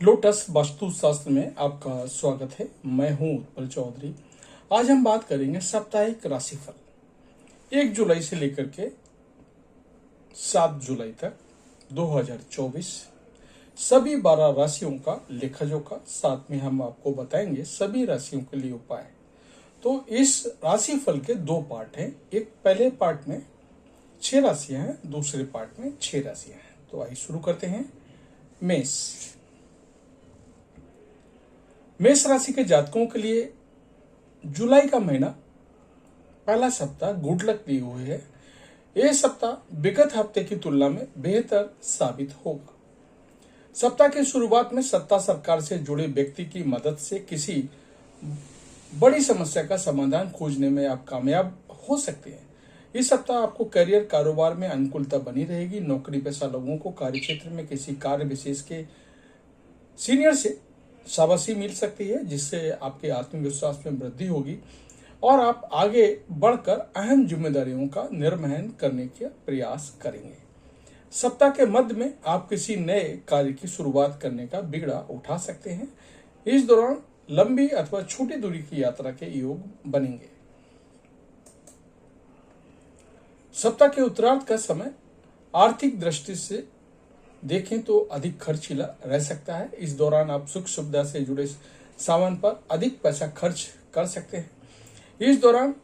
Lotus वास्तुशास्त्र में आपका स्वागत है। मैं हूं उत्पल चौधरी। आज हम बात करेंगे साप्ताहिक राशिफल 1 जुलाई से लेकर के 7 जुलाई तक 2024 सभी 12 राशियों का लेखा जोखा, साथ में हम आपको बताएंगे सभी राशियों के लिए उपाय। तो इस राशिफल के 2 पार्ट हैं। एक पहले पार्ट में 6 राशियां हैं, दूसरे पार्ट में 6 राशियां हैं। तो आइए शुरू करते हैं। मेष राशि के जातकों के लिए जुलाई का महीना पहला सप्ताह गुड लक लिए हुए है। यह सप्ताह विगत हफ्ते की तुलना में बेहतर साबित होगा। सप्ताह की शुरुआत में सत्ता सरकार से जुड़े व्यक्ति की मदद से किसी बड़ी समस्या का समाधान खोजने में आप कामयाब हो सकते हैं। इस सप्ताह आपको करियर कारोबार में अनुकूलता बनी रहेगी। नौकरी पेशा लोगों को कार्य क्षेत्र में किसी कार्य विशेष के सीनियर से शाबाशी मिल सकती है, जिससे आपके आत्मविश्वास में वृद्धि होगी और आप आगे बढ़कर अहम जिम्मेदारियों का निर्वहन करने का प्रयास करेंगे। सप्ताह के मध्य में आप किसी नए कार्य की शुरुआत करने का बिगड़ा उठा सकते हैं। इस दौरान लंबी अथवा छोटी दूरी की यात्रा के योग बनेंगे। सप्ताह के उत्तरार्ध का समय आर्थिक दृष्टि से देखें तो अधिक खर्चीला रह सकता है। इस दौरान आप सुख सुविधा से जुड़े सामान पर अधिक पैसा खर्च कर सकते हैं। इस दौरान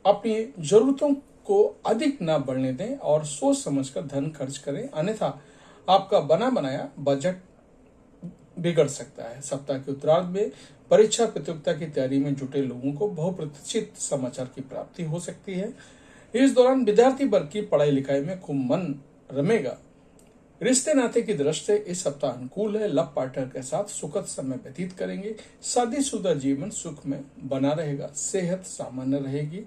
अपनी जरूरतों को अधिक ना बढ़ने दें और सोच समझकर धन खर्च करें, अन्यथा आपका बना बनाया बजट बिगड़ सकता है। सप्ताह के उत्तरार्ध में परीक्षा प्रतियोगिता की तैयारी में जुटे लोगों को बहुप्रतीक्षित समाचार की प्राप्ति हो सकती है। इस दौरान विद्यार्थी वर्ग की पढ़ाई लिखाई में खूब मन रमेगा। रिश्ते नाते की दृष्टि से इस सप्ताह अनुकूल है। लव पार्टनर के साथ सुखद समय व्यतीत करेंगे। शादीशुदा जीवन सुख में बना रहेगा। सेहत सामान्य रहेगी।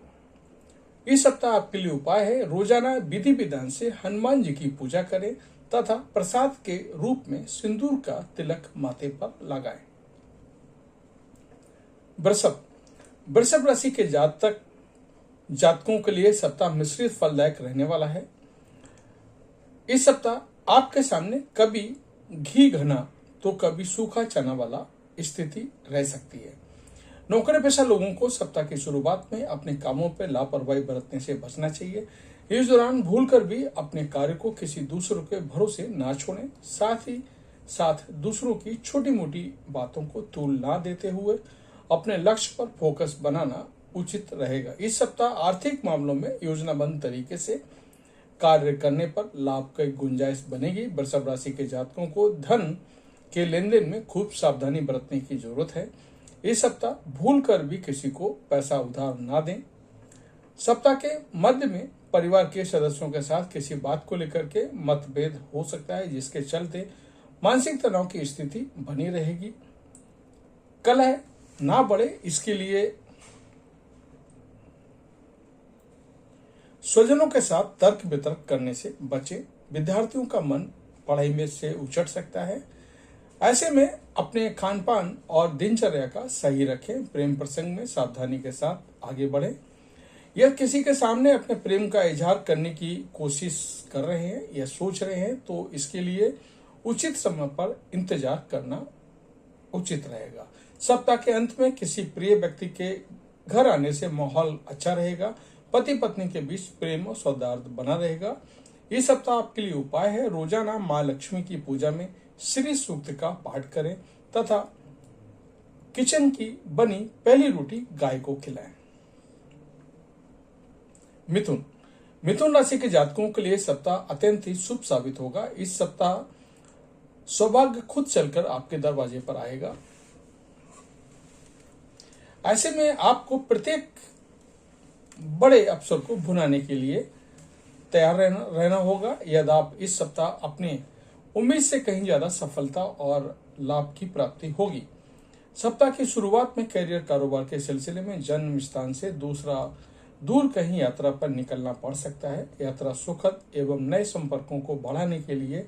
इस सप्ताह आपके लिए उपाय है, रोजाना विधि विधान से हनुमान जी की पूजा करें तथा प्रसाद के रूप में सिंदूर का तिलक माथे पर लगाएं। वृषभ राशि के जातकों के लिए सप्ताह मिश्रित फलदायक रहने वाला है। इस सप्ताह आपके सामने कभी घी घना तो कभी सूखा चना वाला स्थिति रह सकती है। नौकरी पेशा लोगों को सप्ताह की शुरुआत में अपने कामों पर लापरवाही बरतने से बचना चाहिए। इस दौरान भूलकर भी अपने कार्य को किसी दूसरों के भरोसे ना छोड़ें। साथ ही साथ दूसरों की छोटी मोटी बातों को तूल ना देते हुए अपने लक्ष्य पर फोकस बनाना उचित रहेगा। इस सप्ताह आर्थिक मामलों में योजनाबद्ध तरीके से कार्य करने पर लाभ की गुंजाइश बनेगी। वृषभ राशि के जातकों को धन के लेन देन में खूब सावधानी बरतने की जरूरत है। इस सप्ताह भूल कर भी किसी को पैसा उधार ना दें। सप्ताह के मध्य में परिवार के सदस्यों के साथ किसी बात को लेकर के मतभेद हो सकता है, जिसके चलते मानसिक तनाव की स्थिति बनी रहेगी। कलह ना बढ़े, इसके लिए स्वजनों के साथ तर्क वितर्क करने से बचें। विद्यार्थियों का मन पढ़ाई में से उचट सकता है। ऐसे में अपने खान पान और दिनचर्या का सही रखें। प्रेम प्रसंग में सावधानी के साथ आगे बढ़ें। यदि किसी के सामने अपने प्रेम का इजहार करने की कोशिश कर रहे हैं या सोच रहे हैं तो इसके लिए उचित समय पर इंतजार करना उचित रहेगा। सप्ताह के अंत में किसी प्रिय व्यक्ति के घर आने से माहौल अच्छा रहेगा। पति पत्नी के बीच प्रेम और सौहार्द बना रहेगा। इस सप्ताह आपके लिए उपाय है, रोजाना माँ लक्ष्मी की पूजा में श्री सूक्त का पाठ करें तथा किचन की बनी पहली रोटी गाय को खिलाएं। मिथुन राशि के जातकों के लिए सप्ताह अत्यंत ही शुभ साबित होगा। इस सप्ताह सौभाग्य खुद चलकर आपके दरवाजे पर आएगा। ऐसे में आपको प्रत्येक बड़े अवसर को भुनाने के लिए तैयार रहना होगा। यदि आप इस सप्ताह अपने उम्मीद से कहीं ज्यादा सफलता और लाभ की प्राप्ति होगी। सप्ताह की शुरुआत में करियर कारोबार के सिलसिले में जन्म स्थान से दूर कहीं यात्रा पर निकलना पड़ सकता है। यात्रा सुखद एवं नए संपर्कों को बढ़ाने के लिए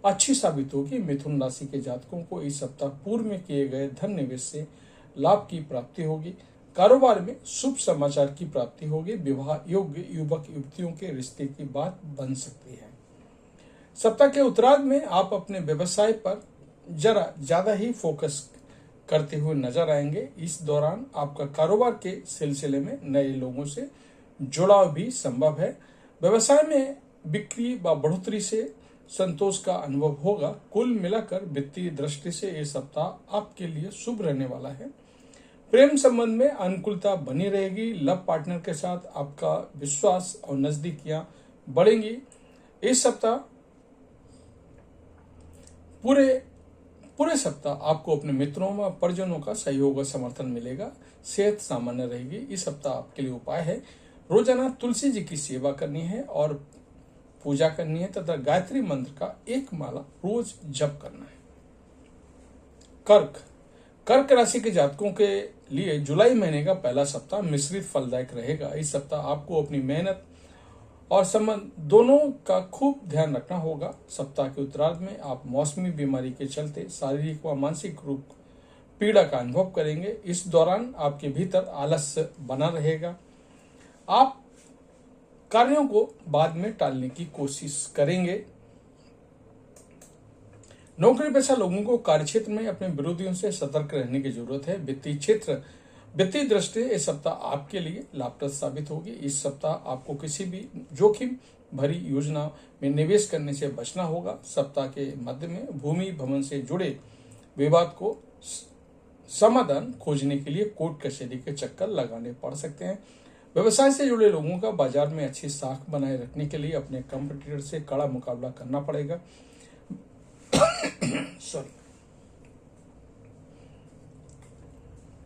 अच्छी साबित होगी। मिथुन राशि के जातकों को इस सप्ताह पूर्व में किए गए धन निवेश से लाभ की प्राप्ति होगी। कारोबार में शुभ समाचार की प्राप्ति होगी। विवाह योग्य युवक युवतियों के रिश्ते की बात बन सकती है। सप्ताह के उत्तरार्ध में आप अपने व्यवसाय पर जरा ज्यादा ही फोकस करते हुए नजर आएंगे। इस दौरान आपका कारोबार के सिलसिले में नए लोगों से जुड़ाव भी संभव है। व्यवसाय में बिक्री व बढ़ोतरी से संतोष का अनुभव होगा। कुल मिलाकर वित्तीय दृष्टि से ये सप्ताह आपके लिए शुभ रहने वाला है। प्रेम संबंध में अनुकूलता बनी रहेगी। लव पार्टनर के साथ आपका विश्वास और नजदीकियां बढ़ेंगी। इस सप्ताह पूरे सप्ताह आपको अपने मित्रों व परिजनों का सहयोग और समर्थन मिलेगा। सेहत सामान्य रहेगी। इस सप्ताह आपके लिए उपाय है, रोजाना तुलसी जी की सेवा करनी है और पूजा करनी है तथा गायत्री मंत्र का एक माला रोज जप करना है। कर्क राशि के जातकों के लिए जुलाई महीने का पहला सप्ताह मिश्रित फलदायक रहेगा। इस सप्ताह आपको अपनी मेहनत और संबंध दोनों का खूब ध्यान रखना होगा। सप्ताह के उत्तरार्ध में आप मौसमी बीमारी के चलते शारीरिक व मानसिक रूप पीड़ा का अनुभव करेंगे। इस दौरान आपके भीतर आलस्य बना रहेगा। आप कार्यों को बाद में टालने की कोशिश करेंगे। नौकरी पेशा लोगों को कार्यक्षेत्र में अपने विरोधियों से सतर्क रहने की जरूरत है। वित्तीय दृष्टि इस सप्ताह आपके लिए लाभप्रद साबित होगी। इस सप्ताह आपको किसी भी जोखिम भरी योजना में निवेश करने से बचना होगा। सप्ताह के मध्य में भूमि भवन से जुड़े विवाद को समाधान खोजने के लिए कोर्ट कचहरी के चक्कर लगाने पड़ सकते हैं। व्यवसाय से जुड़े लोगों का बाजार में अच्छी साख बनाए रखने के लिए अपने कंपटीटर से कड़ा मुकाबला करना पड़ेगा।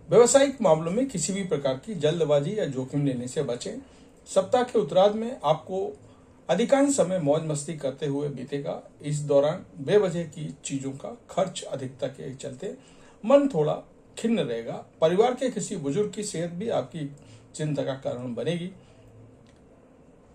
व्यवसायिक मामलों में किसी भी प्रकार की जल्दबाजी या जोखिम लेने से बचें। सप्ताह के उत्तरार्ध में आपको अधिकांश समय मौज मस्ती करते हुए बीतेगा। इस दौरान बेवजह की चीजों का खर्च अधिकता के चलते मन थोड़ा खिन्न रहेगा। परिवार के किसी बुजुर्ग की सेहत भी आपकी चिंता का कारण बनेगी।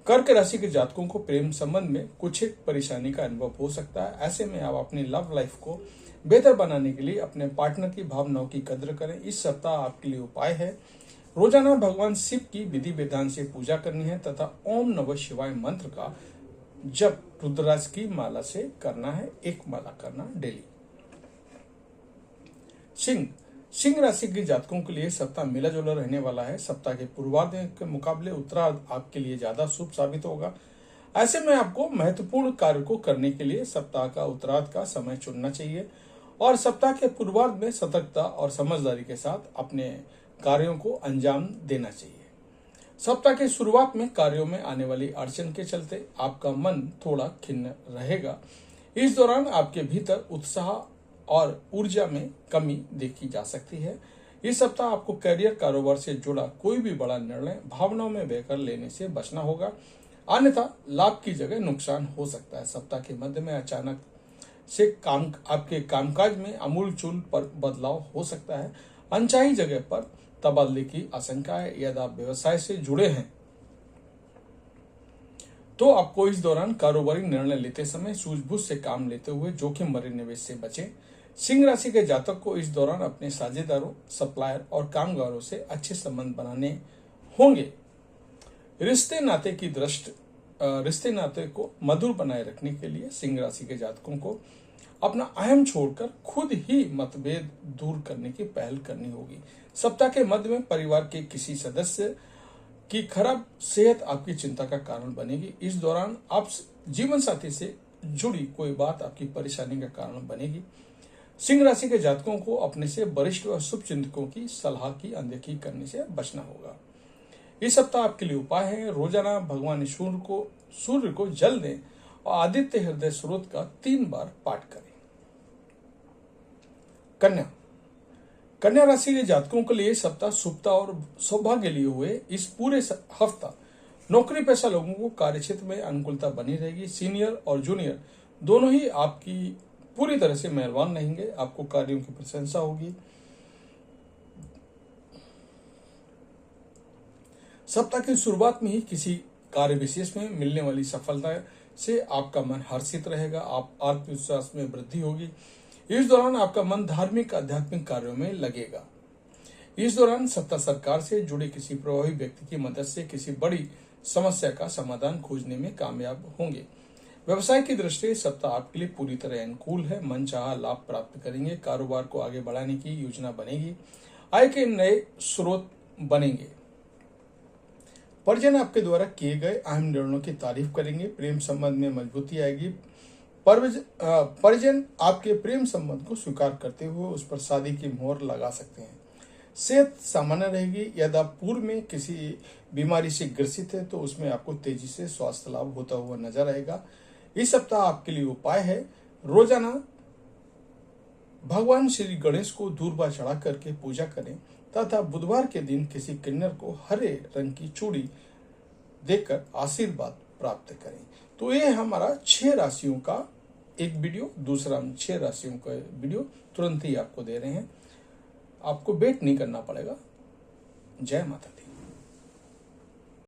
कर्क राशि के जातकों को प्रेम संबंध में कुछ एक परेशानी का अनुभव हो सकता है। ऐसे में आप अपनी लव लाइफ को बेहतर बनाने के लिए अपने पार्टनर की भावनाओं की कद्र करें। इस सप्ताह आपके लिए उपाय है, रोजाना भगवान शिव की विधि विधान से पूजा करनी है तथा ओम नमः शिवाय मंत्र का जप रुद्राक्ष की माला से करना है। एक माला करना डेली। सिंह राशि के जातकों के लिए सप्ताह मिला जुला रहने वाला है। सप्ताह के पूर्वार्ध के मुकाबले उत्तरार्ध आपके लिए ज्यादा शुभ साबित होगा। ऐसे में आपको महत्वपूर्ण कार्य को करने के लिए सप्ताह का उत्तरार्ध का समय चुनना चाहिए और सप्ताह के पूर्वार्ध में सतर्कता और समझदारी के साथ अपने कार्यों को अंजाम देना चाहिए। सप्ताह के शुरुआत में कार्यों में आने वाली अड़चन के चलते आपका मन थोड़ा खिन्न रहेगा। इस दौरान आपके भीतर उत्साह और ऊर्जा में कमी देखी जा सकती है। इस सप्ताह आपको करियर कारोबार से जुड़ा कोई भी बड़ा निर्णय भावनाओं में बहकर लेने से बचना होगा, अन्यथा लाभ की जगह नुकसान हो सकता है। सप्ताह के मध्य में अचानक से आपके कामकाज में आमूल-चूल पर बदलाव हो सकता है। अनचाही जगह पर तबादले की आशंका है। यदि आप व्यवसाय से जुड़े हैं तो आपको इस दौरान कारोबारी निर्णय लेते समय सूझबूझ से काम लेते हुए जोखिम भरे निवेश से बचें। सिंह राशि के जातक को इस दौरान अपने साझेदारों, सप्लायर और कामगारों से अच्छे संबंध बनाने होंगे। रिश्ते नाते को मधुर बनाए रखने के लिए सिंह राशि के जातकों को अपना अहम छोड़कर खुद ही मतभेद दूर करने की पहल करनी होगी। सप्ताह के मध्य में परिवार के किसी सदस्य की खराब सेहत आपकी चिंता का कारण बनेगी। इस दौरान आप जीवन साथी से जुड़ी कोई बात आपकी परेशानी का कारण बनेगी। सिंह राशि के जातकों को अपने से वरिष्ठ व शुभ चिंतकों की सलाह की अनदेखी करने से बचना होगा। इस सप्ताह आपके लिए उपाय है, रोजाना भगवान सूर्य को जल दें और आदित्य हृदय स्रोत का 3 बार पाठ करें। कन्या राशि के जातकों के लिए सप्ताह शुभता और सौभाग्य लिए हुए इस पूरे हफ्ता नौकरी पेशा लोगों को कार्यक्षेत्र में अनुकूलता बनी रहेगी। सीनियर और जूनियर दोनों ही आपकी पूरी तरह से मेहरबान रहेंगे। आपको कार्यों की प्रशंसा होगी। सप्ताह की शुरुआत में ही किसी कार्य विशेष में मिलने वाली सफलता से आपका मन हर्षित रहेगा। आप आत्मविश्वास में वृद्धि होगी। इस दौरान आपका मन धार्मिक आध्यात्मिक कार्यों में लगेगा। इस दौरान सत्ता सरकार से जुड़े किसी प्रभावी व्यक्ति की मदद से किसी बड़ी समस्या का समाधान खोजने में कामयाब होंगे। व्यवसाय की दृष्टि से सप्ताह आपके लिए पूरी तरह अनुकूल है। मनचाहा लाभ प्राप्त करेंगे। कारोबार को आगे बढ़ाने की योजना बनेगी। आय के नए स्रोत बनेंगे। परिजन आपके द्वारा किए गए अहम निर्णयों की तारीफ करेंगे। प्रेम संबंध में मजबूती आएगी। परिजन आपके प्रेम संबंध को स्वीकार करते हुए उस पर शादी की मोहर लगा सकते हैं। सेहत सामान्य रहेगी। यदि आप पूर्व में किसी बीमारी से ग्रसित है तो उसमें आपको तेजी से स्वास्थ्य लाभ होता हुआ नजर आएगा। इस सप्ताह आपके लिए उपाय है, रोजाना भगवान श्री गणेश को दूर्वा चढ़ा करके पूजा करें तथा बुधवार के दिन किसी किन्नर को हरे रंग की चूड़ी देकर आशीर्वाद प्राप्त करें। तो ये हमारा 6 राशियों का एक वीडियो, दूसरा हम 6 राशियों का वीडियो तुरंत ही आपको दे रहे हैं। आपको वेट नहीं करना पड़ेगा। जय माता दी।